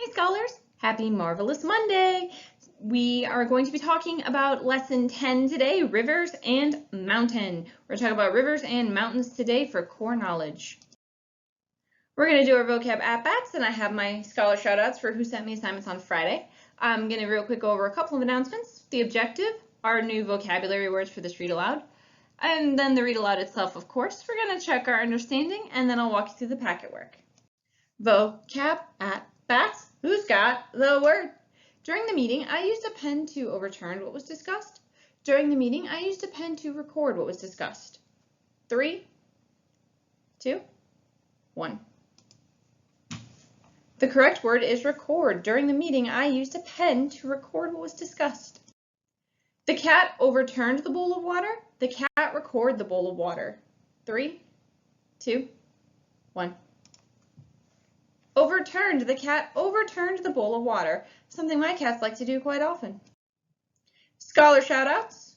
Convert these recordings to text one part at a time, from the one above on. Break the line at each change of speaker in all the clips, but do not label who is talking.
morning, scholars. Happy Marvelous Monday. We are going to be talking about lesson 10 today, rivers and mountain. We're going to talk about rivers and mountains today for core knowledge. We're going to do our vocab at-bats, and I have my scholar shout-outs for who sent me assignments on Friday. I'm going to real quick go over a couple of announcements. The objective, our new vocabulary words for this read aloud, and then the read aloud itself, of course. We're going to check our understanding, and then I'll walk you through the packet work. Vocab at-bats. Who's got the word? During the meeting, I used a pen to overturn what was discussed. During the meeting, I used a pen to record what was discussed. 3, 2, 1. The correct word is record. During the meeting, I used a pen to record what was discussed. The cat overturned the bowl of water. The cat recorded the bowl of water. 3, 2, 1. Overturned. The cat overturned the bowl of water, something my cats like to do quite often. Scholar shoutouts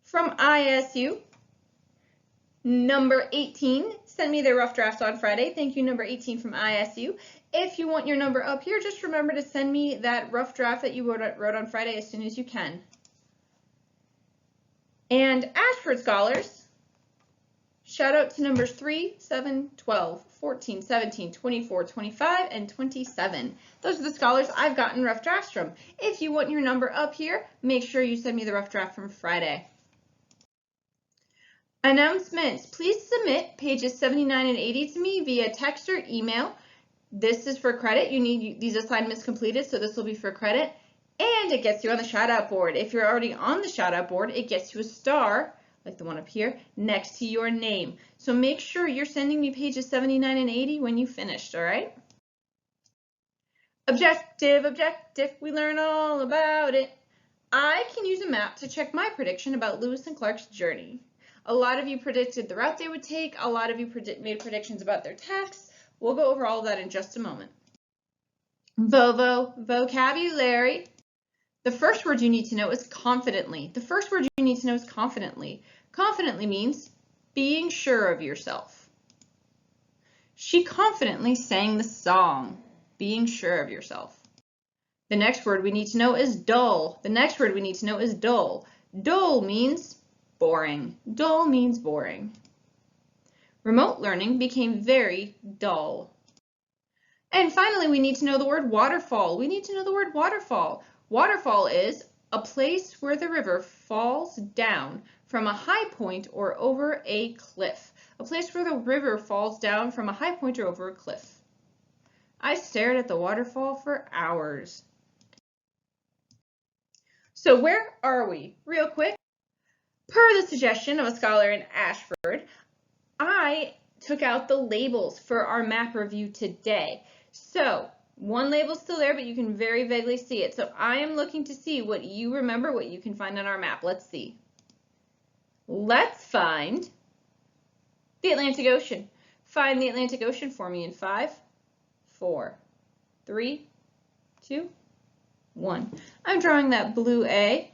from ISU. Number 18 sent me their rough draft on Friday. Thank you, number 18 from ISU. If you want your number up here, just remember to send me that rough draft that you wrote on Friday as soon as you can. And Ashford scholars, shout out to numbers 3, 7, 12, 14, 17, 24, 25, and 27. Those are the scholars I've gotten rough drafts from. If you want your number up here, make sure you send me the rough draft from Friday. Announcements. Please submit pages 79 and 80 to me via text or email. This is for credit. You need these assignments completed, so this will be for credit. And it gets you on the shout out board. If you're already on the shout out board, it gets you a star, like the one up here, next to your name. So make sure you're sending me pages 79 and 80 when you finished, all right? Objective, we learn all about it. I can use a map to check my prediction about Lewis and Clark's journey. A lot of you predicted the route they would take. A lot of you made predictions about their tasks. We'll go over all of that in just a moment. Vocabulary. The first word you need to know is confidently. The first word you need to know is confidently. Confidently means being sure of yourself. She confidently sang the song, being sure of yourself. The next word we need to know is dull. The next word we need to know is dull. Dull means boring. Dull means boring. Remote learning became very dull. And finally, we need to know the word waterfall. We need to know the word waterfall. Waterfall is a place where the river falls down from a high point or over a cliff. A place where the river falls down from a high point or over a cliff. I stared at the waterfall for hours. So where are we? Real quick. Per the suggestion of a scholar in Ashford, I took out the labels for our map review today. So one label's still there, but you can very vaguely see it. So I am looking to see what you remember, what you can find on our map. Let's see. Let's find the Atlantic Ocean. Find the Atlantic Ocean for me in 5, 4, 3, 2, 1. I'm drawing that blue A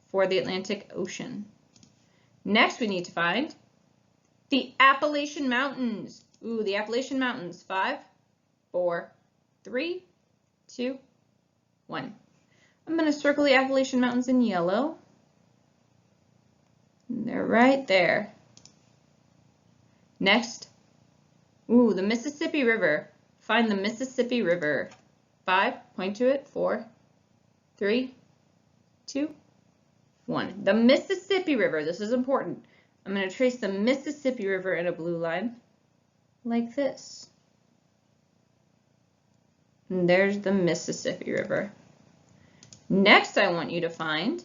for the Atlantic Ocean. Next, we need to find the Appalachian Mountains. Ooh, the Appalachian Mountains. 5, 4, 3, 2, 1. I'm going to circle the Appalachian Mountains in yellow. And they're right there. Next, ooh, the Mississippi River. Find the Mississippi River. 5, point to it. 4, 3, 2, 1. The Mississippi River. This is important. I'm going to trace the Mississippi River in a blue line like this. And there's the Mississippi River. Next, I want you to find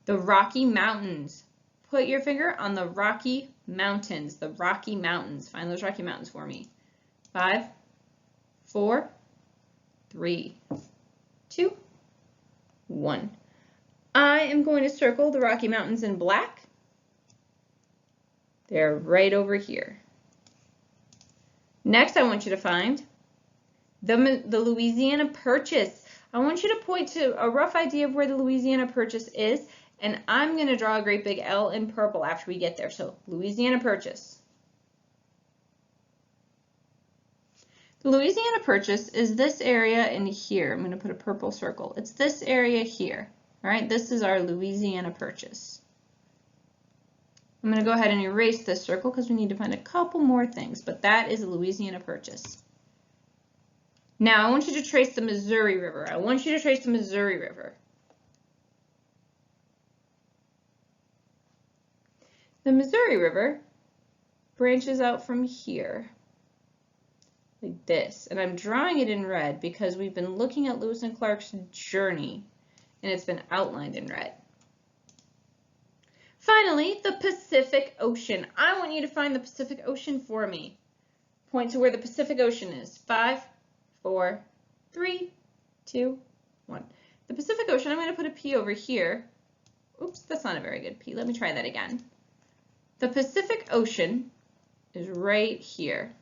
the Rocky Mountains. Put your finger on the Rocky Mountains. The Rocky Mountains. Find those Rocky Mountains for me. 5, 4, 3, 2, 1. I am going to circle the Rocky Mountains in black. They're right over here. Next, I want you to find the Louisiana Purchase. I want you to point to a rough idea of where the Louisiana Purchase is, and I'm going to draw a great big L in purple after we get there. So, Louisiana Purchase. The Louisiana Purchase is this area in here. I'm going to put a purple circle. It's this area here. All right, this is our Louisiana Purchase. I'm going to go ahead and erase this circle because we need to find a couple more things, but that is a Louisiana Purchase. Now I want you to trace the Missouri River. I want you to trace the Missouri River. The Missouri River branches out from here, like this, and I'm drawing it in red because we've been looking at Lewis and Clark's journey, and it's been outlined in red. Finally, the Pacific Ocean. I want you to find the Pacific Ocean for me. Point to where the Pacific Ocean is. 5, 4, 3, 2, 1. The Pacific Ocean, I'm going to put a P over here. Oops, that's not a very good P. Let me try that again. The Pacific Ocean is right here.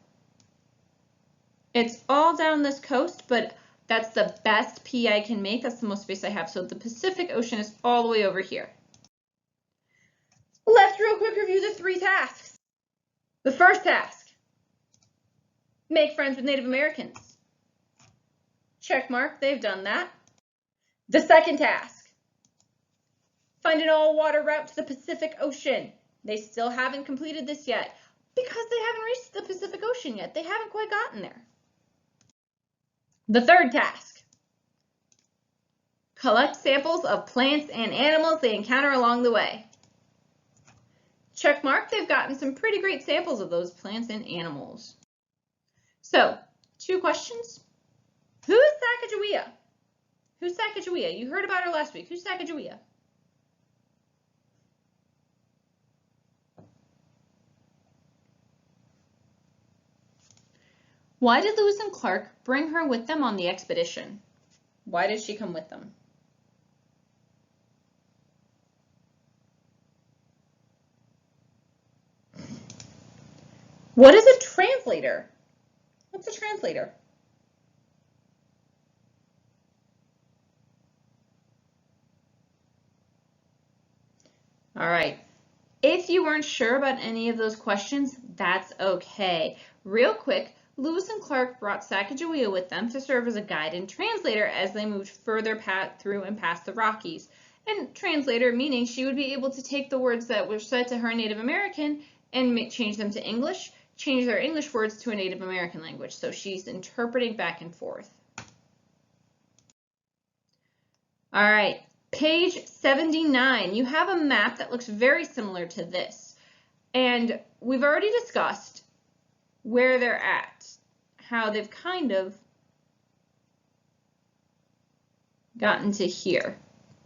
It's all down this coast, but that's the best P I can make. That's the most space I have. So the Pacific Ocean is all the way over here. Let's real quick review the 3 tasks. The first task, make friends with Native Americans. Check mark, they've done that. The second task, find an all-water route to the Pacific Ocean. They still haven't completed this yet because they haven't reached the Pacific Ocean yet. They haven't quite gotten there. The third task, collect samples of plants and animals they encounter along the way. Check mark, they've gotten some pretty great samples of those plants and animals. So, 2 questions. Who is Sacagawea? Who's Sacagawea? You heard about her last week. Who's Sacagawea? Why did Lewis and Clark bring her with them on the expedition? Why did she come with them? What is a translator? What's a translator? All right. If you weren't sure about any of those questions, that's okay. Real quick, Lewis and Clark brought Sacagawea with them to serve as a guide and translator as they moved further through and past the Rockies. And translator meaning she would be able to take the words that were said to her in Native American and change them to English, change their English words to a Native American language. So she's interpreting back and forth. All right, page 79. You have a map that looks very similar to this. And we've already discussed where they're at, how they've kind of gotten to here.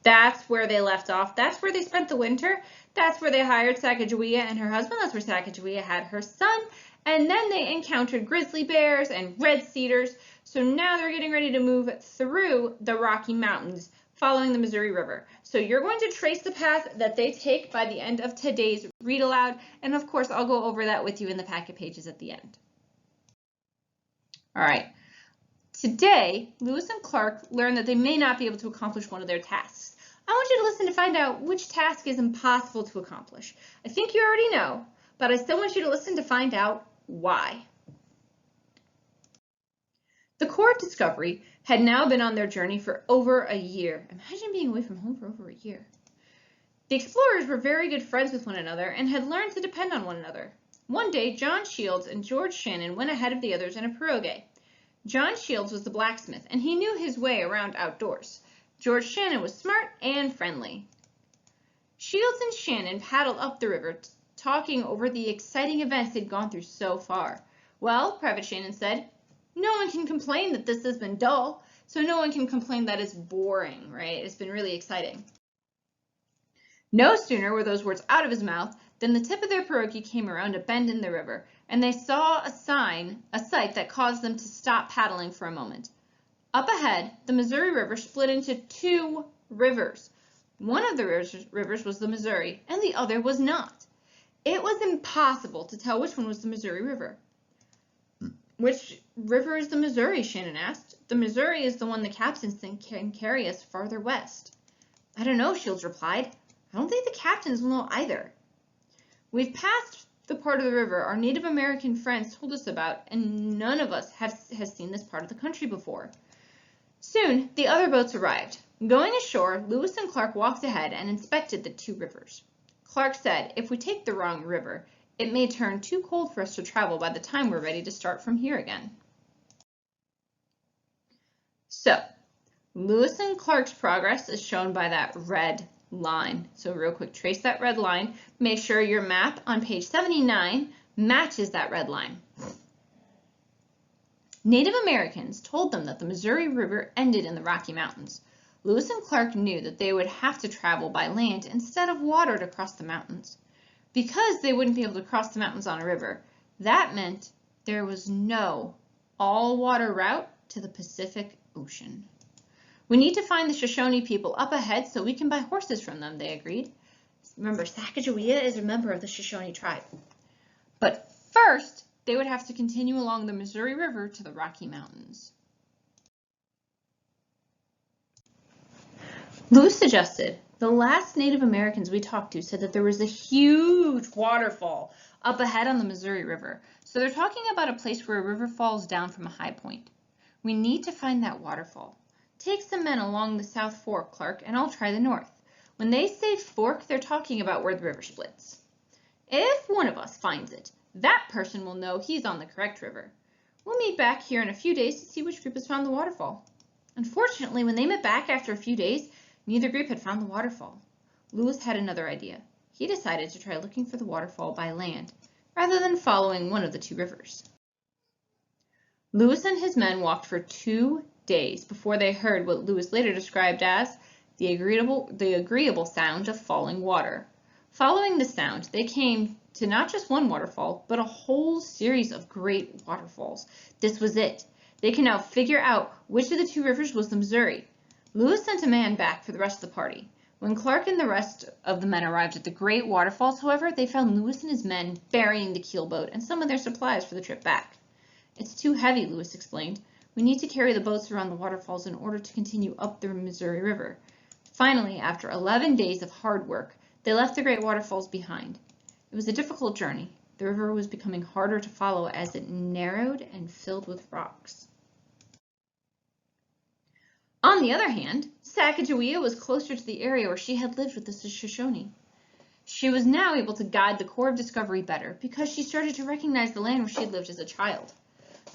That's where they left off. That's where they spent the winter. That's where they hired Sacagawea and her husband. That's where Sacagawea had her son. And then they encountered grizzly bears and red cedars. So now they're getting ready to move through the Rocky Mountains following the Missouri River. So you're going to trace the path that they take by the end of today's read aloud. And of course, I'll go over that with you in the packet pages at the end. All right. Today, Lewis and Clark learned that they may not be able to accomplish one of their tasks. I want you to listen to find out which task is impossible to accomplish. I think you already know, but I still want you to listen to find out why. The Corps of Discovery had now been on their journey for over a year. Imagine being away from home for over a year. The explorers were very good friends with one another and had learned to depend on one another. One day, John Shields and George Shannon went ahead of the others in a pirogue. John Shields was the blacksmith, and he knew his way around outdoors. George Shannon was smart and friendly. Shields and Shannon paddled up the river, talking over the exciting events they'd gone through so far. Well, Private Shannon said, no one can complain that this has been dull, so no one can complain that it's boring, right? It's been really exciting. No sooner were those words out of his mouth than the tip of their pirogue came around a bend in the river, and they saw a sight that caused them to stop paddling for a moment. Up ahead, the Missouri River split into 2 rivers. One of the rivers was the Missouri, and the other was not. It was impossible to tell which one was the Missouri River. Which river is the Missouri? Shannon asked. The Missouri is the one the captains think can carry us farther west. I don't know, Shields replied. I don't think the captains will know either. We've passed the part of the river our Native American friends told us about, and none of us has seen this part of the country before. Soon, the other boats arrived. Going ashore, Lewis and Clark walked ahead and inspected the two rivers. Clark said, "If we take the wrong river, it may turn too cold for us to travel by the time we're ready to start from here again." So, Lewis and Clark's progress is shown by that red line. So real quick, trace that red line. Make sure your map on page 79 matches that red line. Native Americans told them that the Missouri River ended in the Rocky Mountains. Lewis and Clark knew that they would have to travel by land instead of water to cross the mountains. Because they wouldn't be able to cross the mountains on a river, that meant there was no all-water route to the Pacific Ocean. "We need to find the Shoshone people up ahead so we can buy horses from them," they agreed. Remember, Sacagawea is a member of the Shoshone tribe. But first, they would have to continue along the Missouri River to the Rocky Mountains. Lewis suggested, "The last Native Americans we talked to said that there was a huge waterfall up ahead on the Missouri River. So they're talking about a place where a river falls down from a high point. We need to find that waterfall. Take some men along the South Fork, Clark, and I'll try the North. When they say fork, they're talking about where the river splits. If one of us finds it, that person will know he's on the correct river. We'll meet back here in a few days to see which group has found the waterfall." Unfortunately, when they met back after a few days, neither group had found the waterfall. Lewis had another idea. He decided to try looking for the waterfall by land, rather than following one of the two rivers. Lewis and his men walked for 2 days before they heard what Lewis later described as the agreeable sound of falling water. Following the sound, they came to not just one waterfall, but a whole series of great waterfalls. This was it. They can now figure out which of the two rivers was the Missouri. Lewis sent a man back for the rest of the party. When Clark and the rest of the men arrived at the great waterfalls, however, they found Lewis and his men burying the keelboat and some of their supplies for the trip back. "It's too heavy," Lewis explained. "We need to carry the boats around the waterfalls in order to continue up the Missouri River." Finally, after 11 days of hard work, they left the great waterfalls behind. It was a difficult journey. The river was becoming harder to follow as it narrowed and filled with rocks. On the other hand, Sacagawea was closer to the area where she had lived with the Shoshone. She was now able to guide the Corps of Discovery better because she started to recognize the land where she had lived as a child.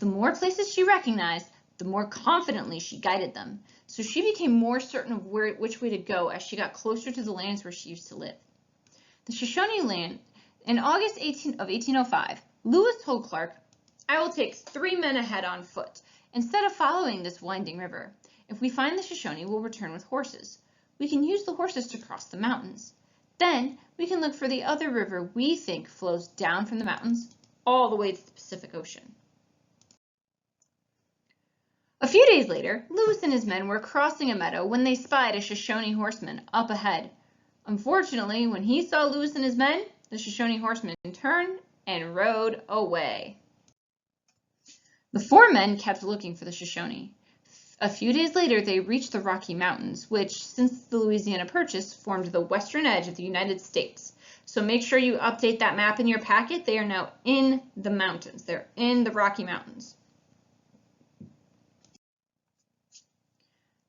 The more places she recognized, the more confidently she guided them. So she became more certain of which way to go as she got closer to the lands where she used to live. The Shoshone land, in August of 1805, Lewis told Clark, "I will take 3 men ahead on foot, instead of following this winding river. If we find the Shoshone, we'll return with horses. We can use the horses to cross the mountains. Then we can look for the other river we think flows down from the mountains all the way to the Pacific Ocean." A few days later, Lewis and his men were crossing a meadow when they spied a Shoshone horseman up ahead. Unfortunately, when he saw Lewis and his men, the Shoshone horseman turned and rode away. The 4 men kept looking for the Shoshone. A few days later, they reached the Rocky Mountains, which, since the Louisiana Purchase, formed the western edge of the United States. So make sure you update that map in your packet. They are now in the mountains. They're in the Rocky Mountains.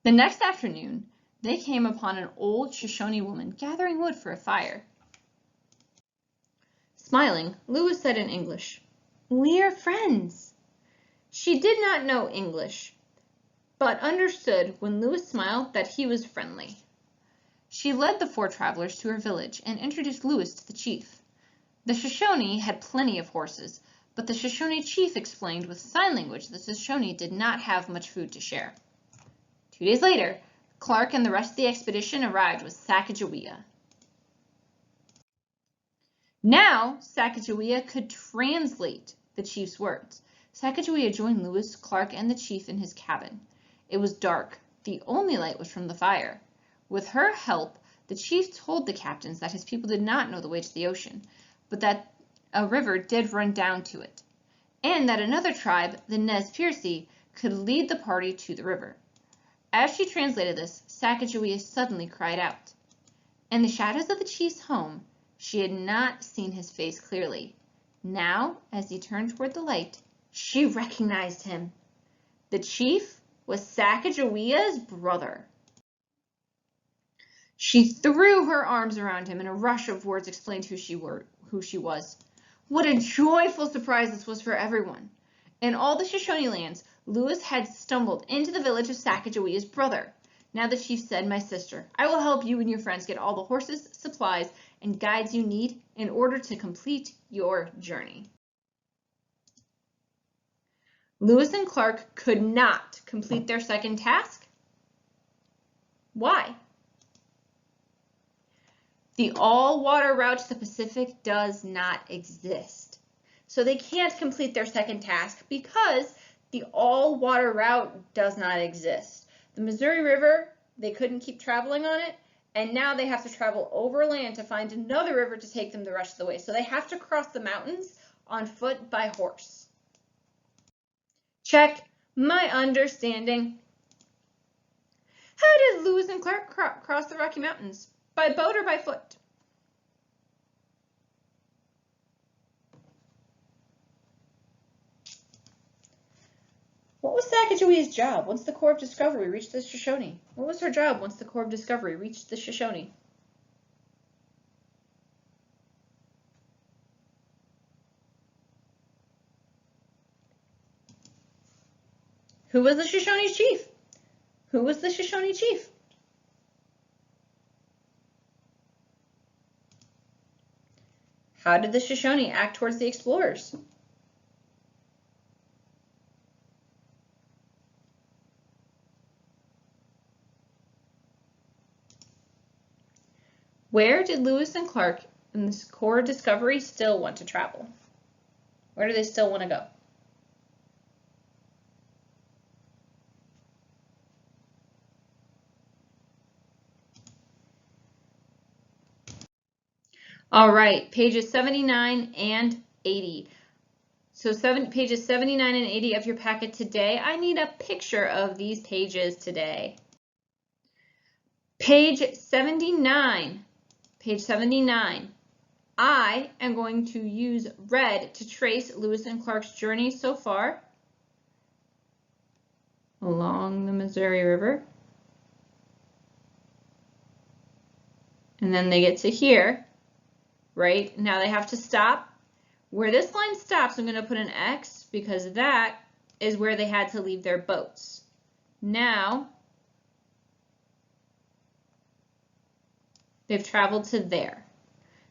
The next afternoon, they came upon an old Shoshone woman gathering wood for a fire. Smiling, Lewis said in English, "We are friends." She did not know English, but understood when Lewis smiled that he was friendly. She led the 4 travelers to her village and introduced Lewis to the chief. The Shoshone had plenty of horses, but the Shoshone chief explained with sign language that the Shoshone did not have much food to share. 2 days later, Clark and the rest of the expedition arrived with Sacagawea. Now, Sacagawea could translate the chief's words. Sacagawea joined Lewis, Clark, and the chief in his cabin. It was dark. The only light was from the fire. With her help, the chief told the captains that his people did not know the way to the ocean, but that a river did run down to it, and that another tribe, the Nez Perce, could lead the party to the river. As she translated this, Sacagawea suddenly cried out. In the shadows of the chief's home, she had not seen his face clearly. Now, as he turned toward the light, she recognized him. The chief was Sacagawea's brother. She threw her arms around him and a rush of words explained who she was. What a joyful surprise this was for everyone. In all the Shoshone lands, Lewis had stumbled into the village of Sacagawea's brother. Now the chief said, "My sister, I will help you and your friends get all the horses, supplies, and guides you need in order to complete your journey." Lewis and Clark could not complete their second task. Why? The all-water route to the Pacific does not exist. So they can't complete their second task because the all-water route does not exist. The Missouri River, they couldn't keep traveling on it, and now they have to travel overland to find another river to take them the rest of the way. So they have to cross the mountains on foot by horse. Check my understanding. How did Lewis and Clark cross the Rocky Mountains? By boat or by foot? What was Sacagawea's job once the Corps of Discovery reached the Shoshone? What was her job once the Corps of Discovery reached the Shoshone? Who was the Shoshone chief? Who was the Shoshone chief? How did the Shoshone act towards the explorers? Where did Lewis and Clark and the Corps of Discovery still want to travel? Where do they still want to go? All right, pages 79 and 80. So pages 79 and 80 of your packet today. I need a picture of these pages today. Page 79. Page 79. I am going to use red to trace Lewis and Clark's journey so far along the Missouri River. And then they get to here, right? Now they have to stop. Where this line stops, I'm going to put an X because that is where they had to leave their boats. Now, they've traveled to there.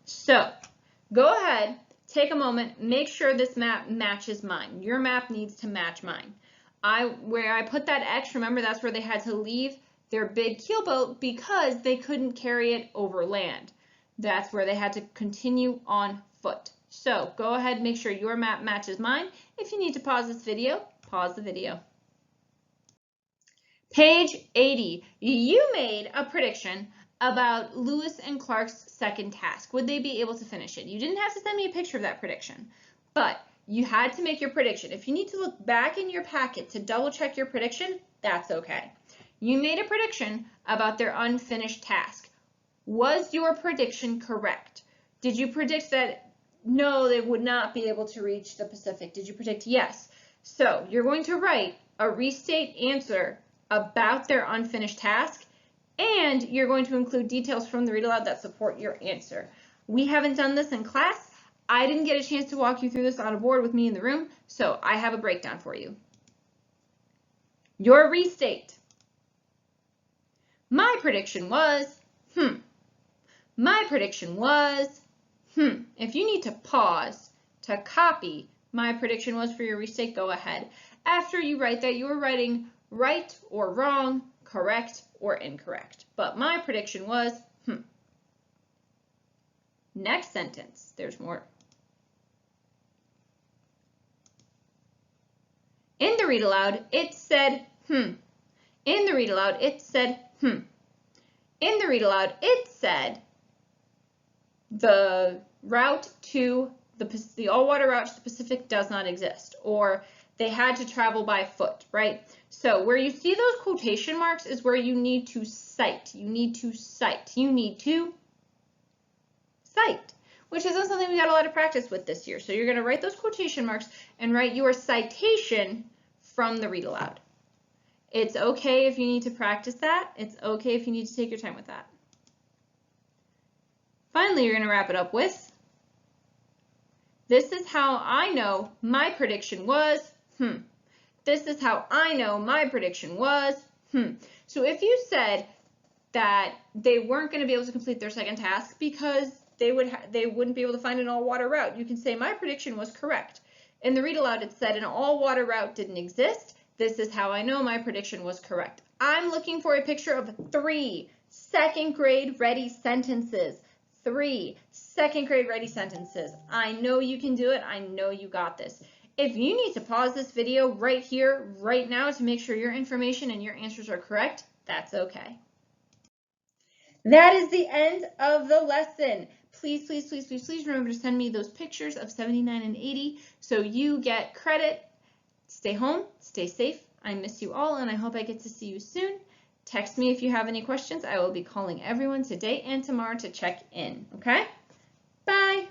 So, go ahead, take a moment, make sure this map matches mine. Your map needs to match mine. Where I put that X, remember that's where they had to leave their big keelboat because they couldn't carry it over land. That's where they had to continue on foot. So go ahead, make sure your map matches mine. If you need to pause this video, pause the video. Page 80, you made a prediction about Lewis and Clark's second task. Would they be able to finish it? You didn't have to send me a picture of that prediction, but you had to make your prediction. If you need to look back in your packet to double check your prediction, that's okay. You made a prediction about their unfinished task. Was your prediction correct? Did you predict that no, they would not be able to reach the Pacific? Did you predict yes? So you're going to write a restate answer about their unfinished task, and you're going to include details from the read aloud that support your answer. We haven't done this in class. I didn't get a chance to walk you through this on a board with me in the room, so I have a breakdown for you. Your restate. My prediction was, My prediction was, If you need to pause to copy my prediction was for your restate, go ahead. After you write that, you are writing right or wrong, correct or incorrect. But my prediction was, Next sentence, there's more. In the read aloud, it said, In the read aloud, it said, In the read aloud, it said, the route to the all-water route to the Pacific does not exist, or they had to travel by foot, right? So where you see those quotation marks is where you need to cite. You need to cite. You need to cite. which isn't something we got a lot of practice with this year. So you're going to write those quotation marks and write your citation from the read aloud. It's okay if you need to practice that. It's okay if you need to take your time with that. Finally, you're going to wrap it up with, this is how I know my prediction was, This is how I know my prediction was, So if you said that they weren't going to be able to complete their second task because they wouldn't be able to find an all-water route, you can say my prediction was correct. In the read aloud, it said an all-water route didn't exist. This is how I know my prediction was correct. I'm looking for a picture of 3 second grade ready sentences. 3 second grade ready sentences. I know you can do it. I know you got this. If you need to pause this video right here, right now to make sure your information and your answers are correct, that's okay. That is the end of the lesson. Please, please, please, please, please remember to send me those pictures of 79 and 80 so you get credit. Stay home, stay safe. I miss you all and I hope I get to see you soon. Text me if you have any questions. I will be calling everyone today and tomorrow to check in, okay? Bye.